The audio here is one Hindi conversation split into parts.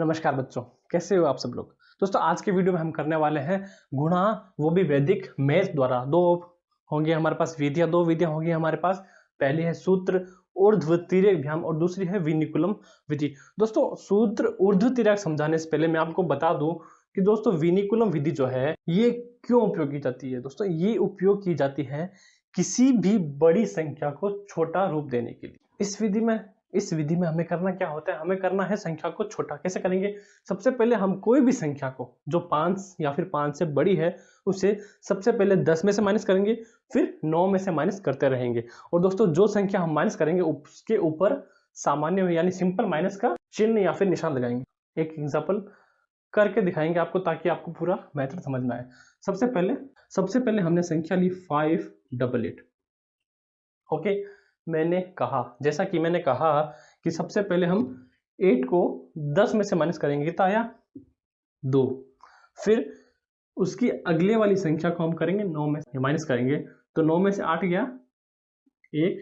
नमस्कार बच्चों, कैसे हो आप सब लोग। दोस्तों आज के वीडियो में हम करने वाले हैं गुणा, वो भी वैदिक मैथ द्वारा। दो होंगे हमारे पास विधियां, दो विधियां होंगी हमारे पास। पहली है सूत्र ऊर्ध्व तिर्यक भ्याम और दूसरी है विनिकुलम विधि। दोस्तों सूत्र ऊर्ध्व तिर्यक समझाने से पहले मैं आपको बता दूं कि दोस्तों विनिकुलम विधि जो है ये क्यों उपयोग की जाती है। दोस्तों ये उपयोग की जाती है किसी भी बड़ी संख्या को छोटा रूप देने के लिए। इस विधि में हमें करना क्या होता है, हमें करना है संख्या को छोटा। कैसे करेंगे? सबसे पहले हम कोई भी संख्या को जो 5 या फिर 5 से बड़ी है उसे सबसे पहले 10 में से माइनस करेंगे, फिर 9 में से माइनस करते रहेंगे। और दोस्तों जो संख्या हम माइनस करेंगे उसके ऊपर सामान्य यानी सिंपल माइनस का चिन्ह या फिर निशान लगाएंगे। एक एग्जाम्पल करके दिखाएंगे आपको ताकि आपको पूरा मेथड समझ में आए। सबसे पहले हमने संख्या ली 588। ओके, जैसा कि मैंने कहा कि सबसे पहले हम 8 को 10 में से माइनस करेंगे, कितना आया 2। फिर उसकी अगले वाली संख्या को हम करेंगे 9 में से माइनस करेंगे, तो 9 में से 8 गया 1।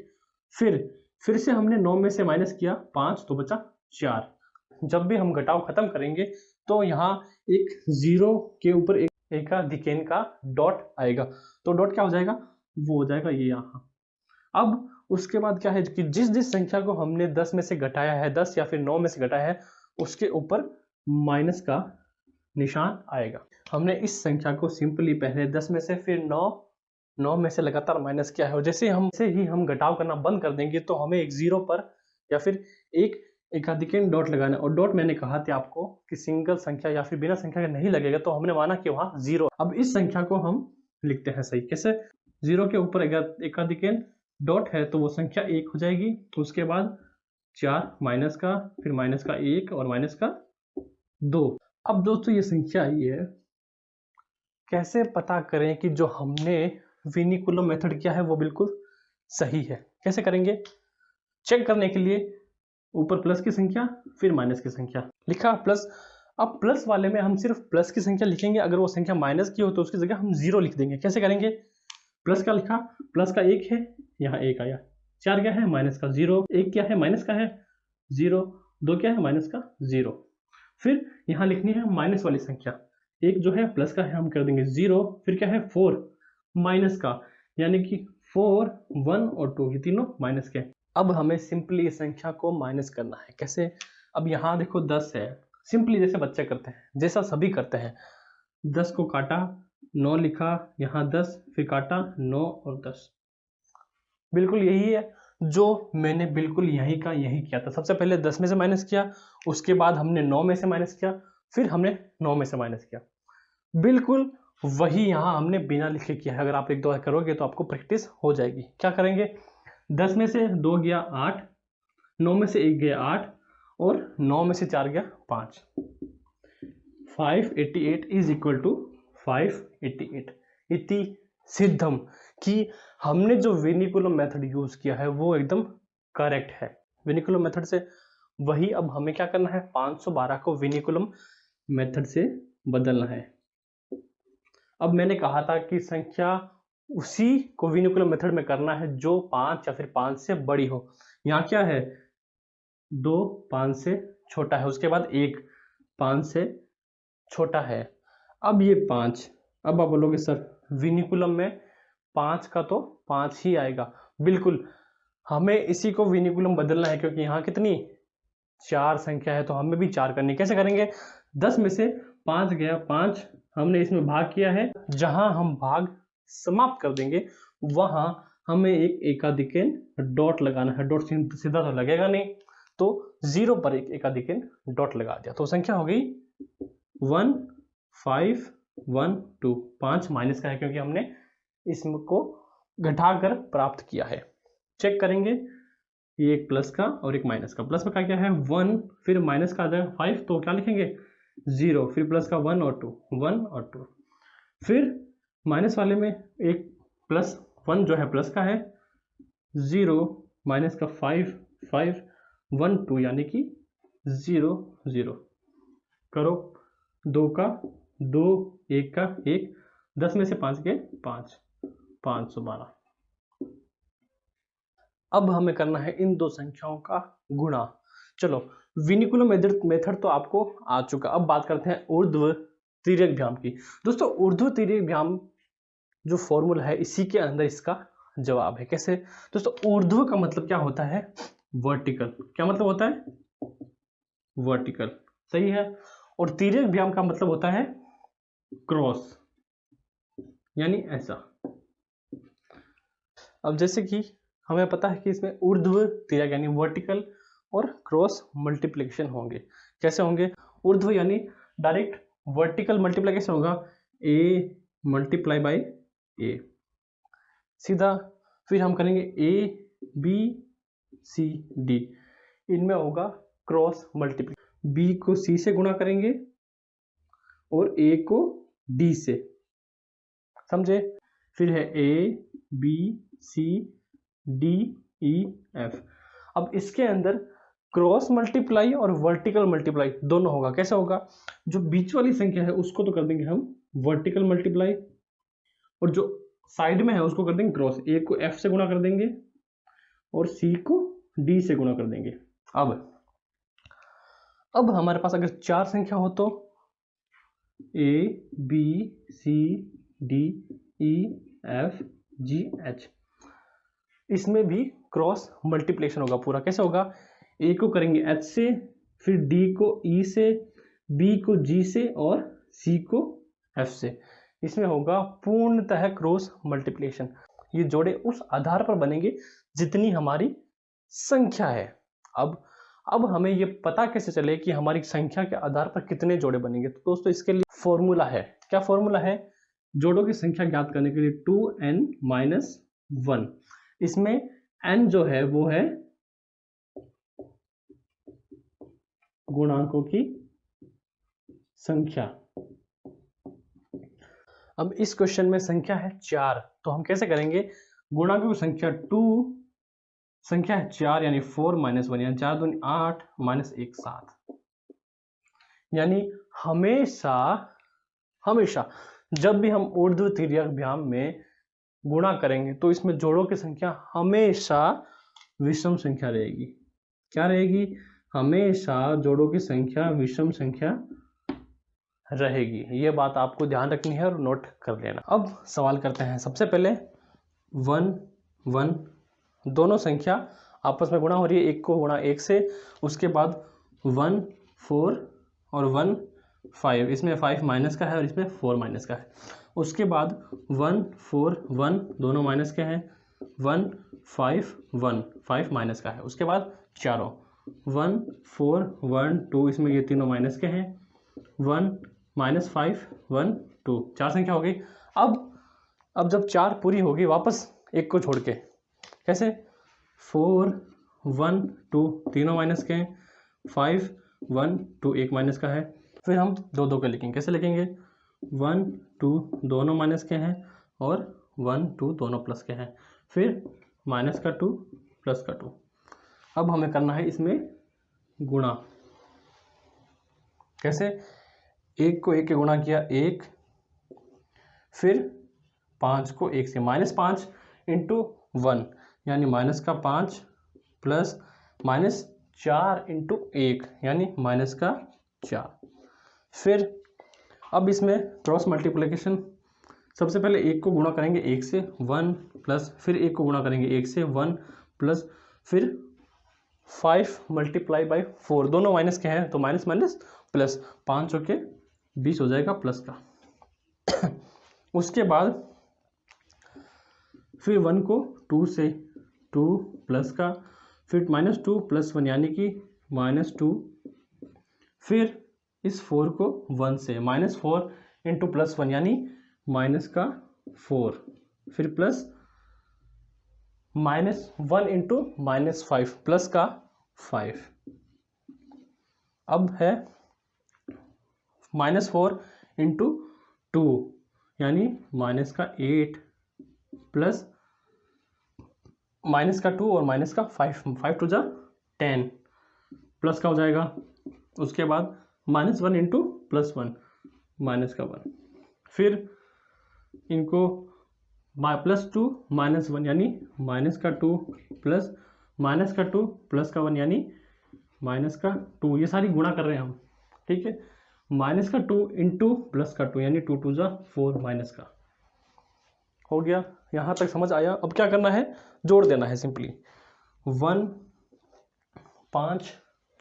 फिर से हमने 9 में से माइनस किया 5, तो बचा 4। जब भी हम घटाव खत्म करेंगे तो यहाँ एक 0 के ऊपर एक एकाधिकेन का डॉट आएगा, तो डॉट क्या हो जाएगा, वो हो जाएगा ये यहाँ। अब उसके बाद क्या है कि जिस संख्या को हमने 10 में से घटाया है, 10 या फिर 9 में से घटाया है, उसके ऊपर माइनस का निशान आएगा। हमने इस संख्या को सिंपली पहले 10 में से फिर 9 में से लगातार माइनस किया है। और जैसे ही हम घटाव करना बंद कर देंगे तो हमें एक 0 पर या फिर एक एकाधिकन डॉट लगाना है। और डॉट मैंने कहा था आपको कि सिंगल संख्या या फिर बिना संख्या का नहीं लगेगा, तो हमने माना कि वहां 0। अब इस संख्या को हम लिखते हैं सही। कैसे? 0 के ऊपर एकाधिकन डॉट है तो वो संख्या 1 हो जाएगी। उसके बाद 4 माइनस का, फिर माइनस का 1 और माइनस का 2। अब दोस्तों ये संख्या आई है, कैसे पता करें कि जो हमने विनिकुलम मेथड किया है वो बिल्कुल सही है। कैसे करेंगे? चेक करने के लिए ऊपर प्लस की संख्या फिर माइनस की संख्या लिखा प्लस। अब प्लस वाले में हम सिर्फ प्लस की संख्या लिखेंगे, अगर वो संख्या माइनस की हो तो उसकी जगह हम 0 लिख देंगे। कैसे करेंगे? प्लस का लिखा, प्लस का 1 है, यहाँ 1 आया। 4 क्या है, माइनस का 0। 1 क्या है, माइनस का है 0। 2 क्या है, माइनस का 0। फिर यहाँ लिखनी है माइनस वाली संख्या। 1 जो है प्लस का है, हम कर देंगे 0। फिर क्या है, 4 माइनस का, यानी कि 4, 1 और 2 ये तीनों माइनस के। अब हमें सिंपली इस संख्या को माइनस करना है। कैसे? अब यहाँ देखो 10 है, सिंपली जैसे बच्चे करते हैं, जैसा सभी करते हैं। 10 को काटा, 9 लिखा, यहाँ 10, फिर काटा 9 और 10। बिल्कुल यही है जो मैंने बिल्कुल यही किया था। सबसे पहले 10 में से माइनस किया, उसके बाद हमने 9 में से माइनस किया, फिर हमने 9 में से माइनस किया। बिल्कुल वही यहाँ हमने बिना लिखे किया है। अगर आप एक दो बार करोगे तो आपको प्रैक्टिस हो जाएगी। क्या करेंगे? 10 में से 2 गया 8, 9 में से 1 गया 8 और 9 में से 4 गया 5। 588 इज इक्वल टू 588 इति सिद्धम, कि हमने जो विनिकुलम मेथड यूज किया है वो एकदम करेक्ट है। विनिकुलम मेथड से वही अब हमें क्या करना है, 512 को विनिकुलम मेथड से बदलना है। अब मैंने कहा था कि संख्या उसी को विनिकुलम मेथड में करना है जो 5 या फिर 5 से बड़ी हो। यहाँ क्या है, 2 5 से छोटा है, उसके बाद 1 5 से छोटा है। अब ये 5, अब आप बोलोगे सर विनिकुलम में 5 का तो 5 ही आएगा। बिल्कुल हमें इसी को विनिकुलम बदलना है, क्योंकि यहाँ कितनी 4 संख्या है तो हमें भी 4 करनी। कैसे करेंगे? 10 में से 5 गया 5, हमने इसमें भाग किया है, जहां हम भाग समाप्त कर देंगे वहां हमें एक एकाधिकन डॉट लगाना है। डॉट सीधा तो लगेगा नहीं, तो 0 पर एक एकाधिकन डॉट लगा दिया, तो संख्या हो गई 1 5 1 2। 5 माइनस का है क्योंकि हमने इसको घटाकर प्राप्त किया है। चेक करेंगे, ये एक प्लस का और एक माइनस का। प्लस का क्या है 1, फिर माइनस का आ जाएगा 5, तो क्या लिखेंगे 0, फिर प्लस का 1 और 2, 1 और 2। फिर माइनस वाले में एक प्लस 1 जो है प्लस का है, 0 माइनस का 5 5 1 2, यानी कि 0 0। करो 2 का 2, 1 का 1, 10 में से 5 के 5, 512। अब हमें करना है इन दो संख्याओं का गुणा। चलो विनिकुलम मेथड तो आपको आ चुका। अब बात करते हैं ऊर्ध्व तिर्यक भ्याम की। दोस्तों ऊर्ध्व तिर्यक भ्याम जो फॉर्मूला है इसी के अंदर इसका जवाब है। कैसे दोस्तों, ऊर्ध्व का मतलब क्या होता है, वर्टिकल। क्या मतलब होता है, वर्टिकल, सही है। और तिर्यक भ्याम का मतलब होता है क्रॉस, यानी ऐसा। अब जैसे कि हमें पता है कि इसमें ऊर्ध्व तिर्यक यानी वर्टिकल और क्रॉस मल्टीप्लिकेशन होंगे। कैसे होंगे, ऊर्ध्व यानी डायरेक्ट वर्टिकल मल्टीप्लिकेशन होगा, a मल्टीप्लाई बाई a सीधा। फिर हम करेंगे a b c d, इनमें होगा क्रॉस मल्टीप्लिकेशन। b को c से गुणा करेंगे और a को d से, समझे। फिर है a b c d e f। अब इसके अंदर क्रॉस मल्टीप्लाई और वर्टिकल मल्टीप्लाई दोनों होगा। कैसे होगा, जो बीच वाली संख्या है उसको तो कर देंगे हम वर्टिकल मल्टीप्लाई, और जो साइड में है उसको कर देंगे क्रॉस। a को f से गुणा कर देंगे और c को d से गुणा कर देंगे। अब हमारे पास अगर 4 संख्या हो तो a b c d e f g h, इसमें भी क्रॉस मल्टीप्लिकेशन होगा पूरा। कैसे होगा, a को करेंगे h से, फिर d को e से, b को g से और c को f से। इसमें होगा पूर्णतः क्रॉस मल्टीप्लिकेशन। ये जोड़े उस आधार पर बनेंगे जितनी हमारी संख्या है। अब हमें ये पता कैसे चले कि हमारी संख्या के आधार पर कितने जोड़े बनेंगे। तो दोस्तों इसके लिए फॉर्मूला है। क्या फॉर्मूला है, जोड़ों की संख्या ज्ञात करने के लिए 2n-1। इसमें n जो है वो है गुणांकों की संख्या। अब इस क्वेश्चन में संख्या है 4, तो हम कैसे करेंगे, गुणांकों की संख्या 2, संख्या है 4 यानी 4 - 1 यानी 4 दूनी 8 - 1 7। यानी हमेशा जब भी हम ऊर्ध्व तिर्यक भ्याम में गुणा करेंगे तो इसमें जोड़ों की संख्या हमेशा विषम संख्या रहेगी। क्या रहेगी, हमेशा जोड़ों की संख्या विषम संख्या रहेगी। ये बात आपको ध्यान रखनी है और नोट कर लेना। अब सवाल करते हैं। सबसे पहले 1 1 दोनों संख्या आपस में गुणा हो रही है, 1 को गुणा 1 से, उसके बाद 1 4 और 1 5, इसमें 5 माइनस का है और इसमें 4 माइनस का है। उसके बाद 1 4 1 दोनों माइनस के हैं, 1 5 1 5 माइनस का है। उसके बाद चारों 1 4 1 2, इसमें ये तीनों माइनस के हैं, 1 -5 1 2, 4 संख्या हो गई। अब जब 4 पूरी होगी वापस 1 को छोड़ के, कैसे, 4 1 2 तीनों माइनस के हैं, 5 1 2 1 माइनस का है। फिर हम 2 2 के लिखेंगे। कैसे लिखेंगे, 1 2 दोनों माइनस के हैं और 1 2 दोनों प्लस के हैं, फिर माइनस का 2 प्लस का 2। अब हमें करना है इसमें गुणा। कैसे, 1 को 1 के गुणा किया 1, फिर 5 को 1 से, -5 × 1 यानी माइनस का 5 प्लस -4 × 1 यानी माइनस का 4। फिर अब इसमें क्रॉस मल्टीप्लिकेशन, सबसे पहले 1 को गुणा करेंगे 1 से 1 प्लस, फिर 1 को गुणा करेंगे 1 से 1 प्लस, फिर 5 × 4 दोनों माइनस के हैं तो माइनस माइनस प्लस, 5 के 20 हो जाएगा प्लस का। उसके बाद फिर 1 को 2 से 2 प्लस का, फिर -2 + 1 यानी कि -2, फिर इस 4 को 1 से, -4 × +1 यानी माइनस का 4, फिर प्लस -1 × -5 प्लस का 5। अब है -4 × 2 यानी माइनस का 8 प्लस माइनस का 2 और माइनस का 5, 5 2 10 प्लस का हो जाएगा। उसके बाद -1 × +1 माइनस का 1, फिर इनको +2 -1 यानी माइनस का 2 प्लस माइनस का 2 प्लस का 1 यानी माइनस का 2, ये सारी गुणा कर रहे हैं हम, ठीक है। माइनस का 2 इंटू प्लस का 2 यानी 2 2 जा 4 माइनस का हो गया। यहाँ तक समझ आया। अब क्या करना है, जोड़ देना है सिंपली। 1 5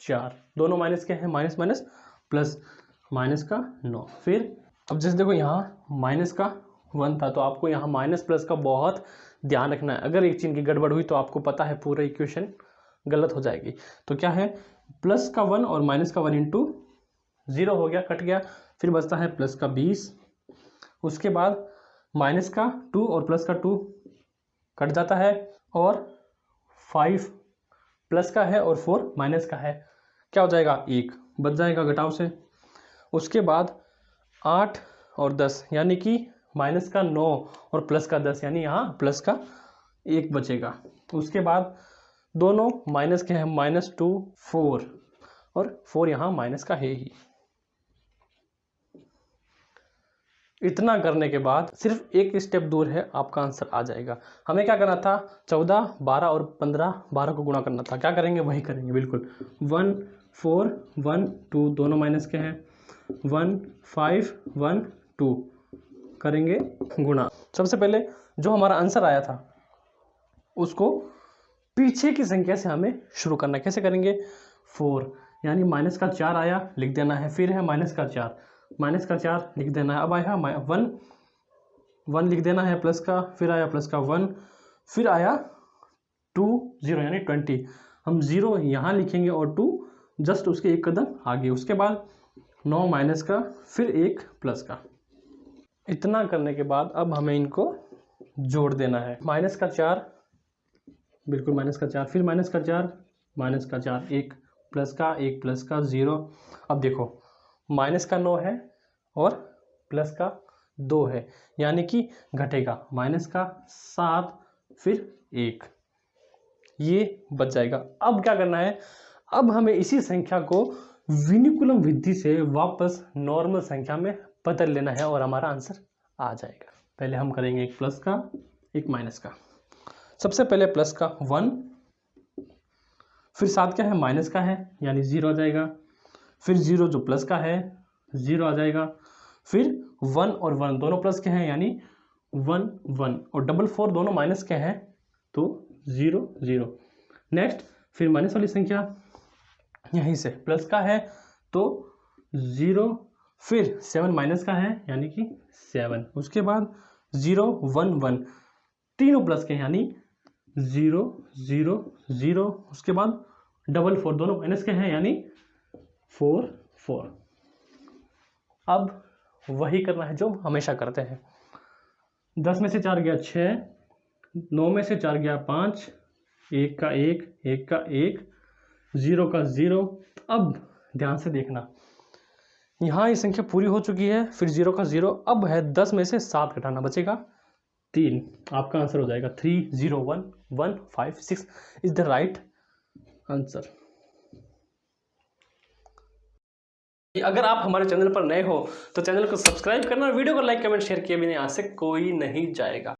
4 दोनों माइनस के हैं, माइनस माइनस प्लस, माइनस का 9। फिर अब जैसे देखो यहाँ माइनस का 1 था तो आपको यहाँ माइनस प्लस का बहुत ध्यान रखना है। अगर एक चिन्ह की गड़बड़ हुई तो आपको पता है पूरा इक्वेशन गलत हो जाएगी। तो क्या है, प्लस का 1 और माइनस का 1 इंटू 0 हो गया, कट गया। फिर बचता है प्लस का 20, उसके बाद माइनस का 2 और प्लस का 2 कट जाता है, और 5 प्लस का है और 4 माइनस का है, क्या हो जाएगा, 1 बच जाएगा घटाव से। उसके बाद 8 और 10 यानी कि माइनस का 9 और प्लस का 10 यानी यहाँ प्लस का 1 बचेगा। उसके बाद दोनों माइनस के हैं, -2 4 और 4 यहाँ माइनस का है ही। इतना करने के बाद सिर्फ एक स्टेप दूर है, आपका आंसर आ जाएगा। हमें क्या करना था, 14 12 और 15 12 को गुणा करना था। क्या करेंगे, वही करेंगे बिल्कुल। 1 4 1 2 दोनों माइनस के हैं, 1 5 1 2 करेंगे गुणा। सबसे पहले जो हमारा आंसर आया था उसको पीछे की संख्या से हमें शुरू करना है। कैसे करेंगे, 4 यानी माइनस का 4 आया, लिख देना है। फिर है माइनस का 4 लिख देना है। अब आया 1 लिख देना है प्लस का, फिर आया प्लस का 1, फिर आया 2 0 यानी 20। हम 0 यहाँ लिखेंगे और 2 जस्ट उसके एक कदम आगे। उसके बाद 9 माइनस का, फिर 1 प्लस का। इतना करने के बाद अब हमें इनको जोड़ देना है। माइनस का 4, बिल्कुल माइनस का 4, फिर माइनस का 4 1 प्लस का 1 प्लस का 0। अब देखो माइनस का 9 है और प्लस का 2 है यानी कि घटेगा, माइनस का 7 फिर 1, ये बच जाएगा। अब क्या करना है, अब हमें इसी संख्या को विनिकुलम विधि से वापस नॉर्मल संख्या में बदल लेना है और हमारा आंसर आ जाएगा। पहले हम करेंगे एक प्लस का एक माइनस का। सबसे पहले प्लस का 1, फिर 7 क्या है, माइनस का है यानी 0 आ जाएगा। फिर 0 जो प्लस का है 0 आ जाएगा। फिर 1 और 1 दोनों प्लस के हैं यानी 1 1, और 4 दोनों माइनस के हैं तो 0 0। नेक्स्ट फिर माइनस वाली संख्या यहीं से प्लस का है तो 0, फिर 7 माइनस का है यानी कि 7। उसके बाद 0 1 1 तीनों प्लस के हैं यानी 0 0 0। उसके बाद 4 दोनों माइनस के हैं यानी 4 4। अब वही करना है जो हमेशा करते हैं। 10 में से 4 गया 6, 9 में से 4 गया 5, 1 का 1 1 का 1, 0 का 0। अब ध्यान से देखना, यहाँ ये संख्या पूरी हो चुकी है, फिर 0 का 0। अब है 10 में से 7 घटाना, बचेगा 3। आपका आंसर हो जाएगा 3 0 1 1 5 6 इज द राइट आंसर। अगर आप हमारे चैनल पर नए हो तो चैनल को सब्सक्राइब करना, वीडियो को लाइक कमेंट शेयर किए बिना यहाँ से कोई नहीं जाएगा।